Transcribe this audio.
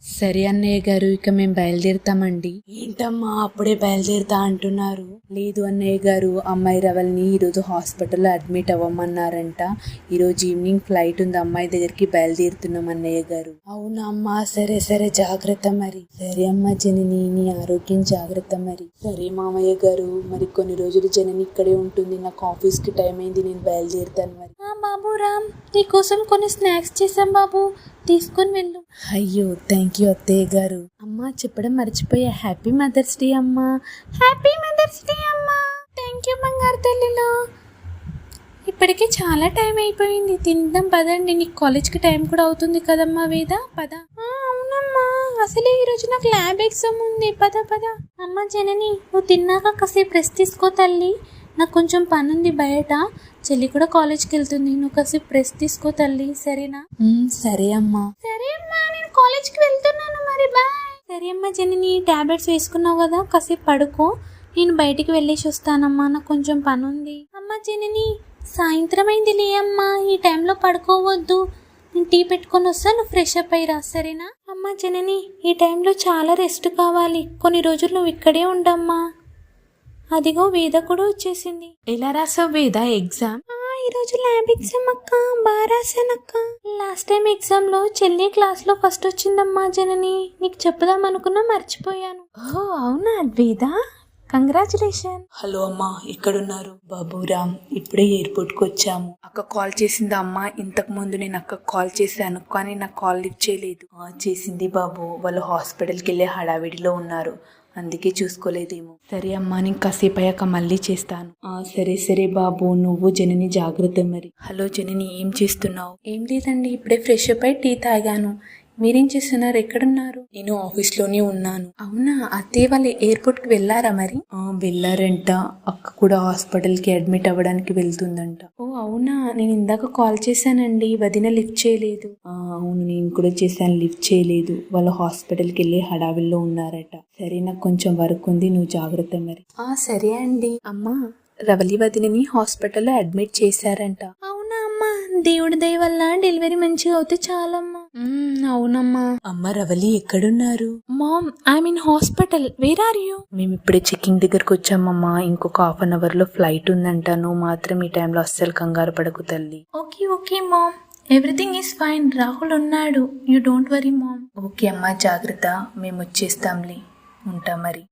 సరే అన్నయ్య గారు, ఇక మేము బయలుదేరుతామండి. ఏంటమ్మా అప్పుడే బయలుదేరుతా అంటున్నారు? లేదు అన్నయ్య గారు, అమ్మాయి రవల్ని ఈరోజు హాస్పిటల్లో అడ్మిట్ అవ్వమన్నారంట. ఈరోజు ఈవినింగ్ ఫ్లైట్ ఉంది, అమ్మాయి దగ్గరికి బయలుదేరుతున్నాం అన్నయ్య గారు. అవునా అమ్మా, సరే సరే జాగ్రత్త మరి. సరే అమ్మా జనని, నీ ఆరోగ్యం జాగ్రత్త మరి. సరే మామయ్య గారు, మరి కొన్ని రోజులు జనని ఇక్కడే ఉంటుంది. నాకు ఆఫీస్కి టైం అయింది, నేను బయలుదేరుతాను మరి. బాబు రామ్, నీకోసం కొన్ని స్నాక్స్ చేసాం బాబు, తీసుకొని వెళ్ళు. అయ్యో థ్యాంక్ యూ అత్తయ్య గారు. అమ్మా చెప్పడం మర్చిపోయా, హ్యాపీ మదర్స్ డే అమ్మా. హ్యాపీ మదర్స్ డే అమ్మా. థ్యాంక్ యూ బంగారు తల్లిలో. ఇప్పటికే చాలా టైం అయిపోయింది, తిందాం పదండి. నీకు కాలేజ్కి టైం కూడా అవుతుంది కదమ్మా వేద, పద. అవునమ్మా, అసలే ఈరోజు నాకు ల్యాబ్ ఎగ్జామ్ ఉంది, పద పద. అమ్మ జనని, నువ్వు తిన్నాక కాసేపు రెస్ట్ తీసుకో తల్లి, నాకు కొంచెం పని ఉంది బయట. చెల్లి కూడా కాలేజ్కి వెళ్తుంది, నువ్వు కాసేపు రెస్ట్ తీసుకో తల్లి, సరేనా? సరే అమ్మా. సరే అమ్మా, నేను కాలేజ్కి వెళ్తున్నాను మరి, బాయ్. సరే అమ్మా జనని, టాబ్లెట్స్ వేసుకున్నావు కదా, కాసేపు పడుకో, నేను బయటికి వెళ్ళేసి వస్తానమ్మా, నాకు కొంచెం పని ఉంది. అమ్మ జనని, సాయంత్రం అయింది లే అమ్మా, ఈ టైంలో పడుకోవద్దు. నేను టీ పెట్టుకొని వస్తాను, ఫ్రెష్ అప్ అయ్యి రా, సరేనా? అమ్మ జనని, ఈ టైంలో చాలా రెస్ట్ కావాలి, కొన్ని రోజులు నువ్వు ఇక్కడే ఉండమ్మా. అదిగో వేద కూడా వచ్చేసింది. ఎలా రాసావు వేద ఎగ్జామ్? ఈరోజు ల్యాబ్ ఎగ్జామ్ అక్క, బాగా రాశానక్క. లాస్ట్ టైం ఎగ్జామ్ లో చెల్లి క్లాస్ లో ఫస్ట్ వచ్చిందమ్మా జనని, నీకు చెప్పుదాం అనుకున్నా మర్చిపోయాను. ఓ అవునా వేద, కంగ్రాచులేషన్. హలో అమ్మా, ఎక్కడున్నారు? బాబురామ్, ఇప్పుడే ఎయిర్పోర్ట్కి వచ్చాము. అక్క కాల్ చేసిందా అమ్మా? ఇంతకు ముందు నేను అక్క కాల్ చేశాను, కానీ నాకు కాల్ లిఫ్ట్ చేయలేదు. చేసింది బాబు, వాళ్ళు హాస్పిటల్కి వెళ్ళే హడావిడిలో ఉన్నారు, అందుకే చూసుకోలేదేమో. సరే అమ్మా, నేను కాసేపు అయ్యాక మళ్ళీ చేస్తాను. సరే సరే బాబు, నువ్వు జనని జాగ్రత్త మరి. హలో జనని, ఏం చేస్తున్నావు? ఏం లేదండి, ఇప్పుడే ఫ్రెష్ అప్ అయి టీ తాగాను. మీరేం చేస్తున్నారు, ఎక్కడున్నారు? నేను ఆఫీస్లోనే ఉన్నాను. అవునా, అత్తయ్య వాళ్ళు ఎయిర్పోర్ట్కి వెళ్ళారా మరి? వెళ్ళారంట, అక్క కూడా హాస్పిటల్కి అడ్మిట్ అవ్వడానికి వెళ్తుందంట. ఓ అవునా, నేను ఇందాక కాల్ చేశానండి, వదిన లిఫ్ట్ చేయలేదు. అవును, నేను కూడా చేశాను, లిఫ్ట్ చేయలేదు. వాళ్ళు హాస్పిటల్కి వెళ్ళి హడావిల్లో ఉన్నారట. సరే, నాకు కొంచెం వర్క్ ఉంది, నువ్వు జాగ్రత్త మరి. సరే అండి. అమ్మా, రవలి వదినని హాస్పిటల్లో అడ్మిట్ చేశారంట. అవునా అమ్మా, దేవుడి దయ వల్ల డెలివరీ మంచిగా అవుతే చాలమ్మా. అవునమ్మా. అమ్మ రవలి ఎక్కడున్నారు? Mom, I mean hospital, where are you? మేము ఇప్పుడే చెకింగ్ దగ్గరకు వచ్చామమ్మా, ఇంకొక ½ అన్ అవర్ లో ఫ్లైట్ ఉందంట. నువ్వు మాత్రం ఈ టైంలో అస్సలు కంగారు పడకు తల్లి. Okay okay mom, everything is fine, Rahul ఉన్నాడు, you don't worry mom. Okay అమ్మా, జాగ్రత్త, మేము వచ్చేస్తాంలే, ఉంటా మరి.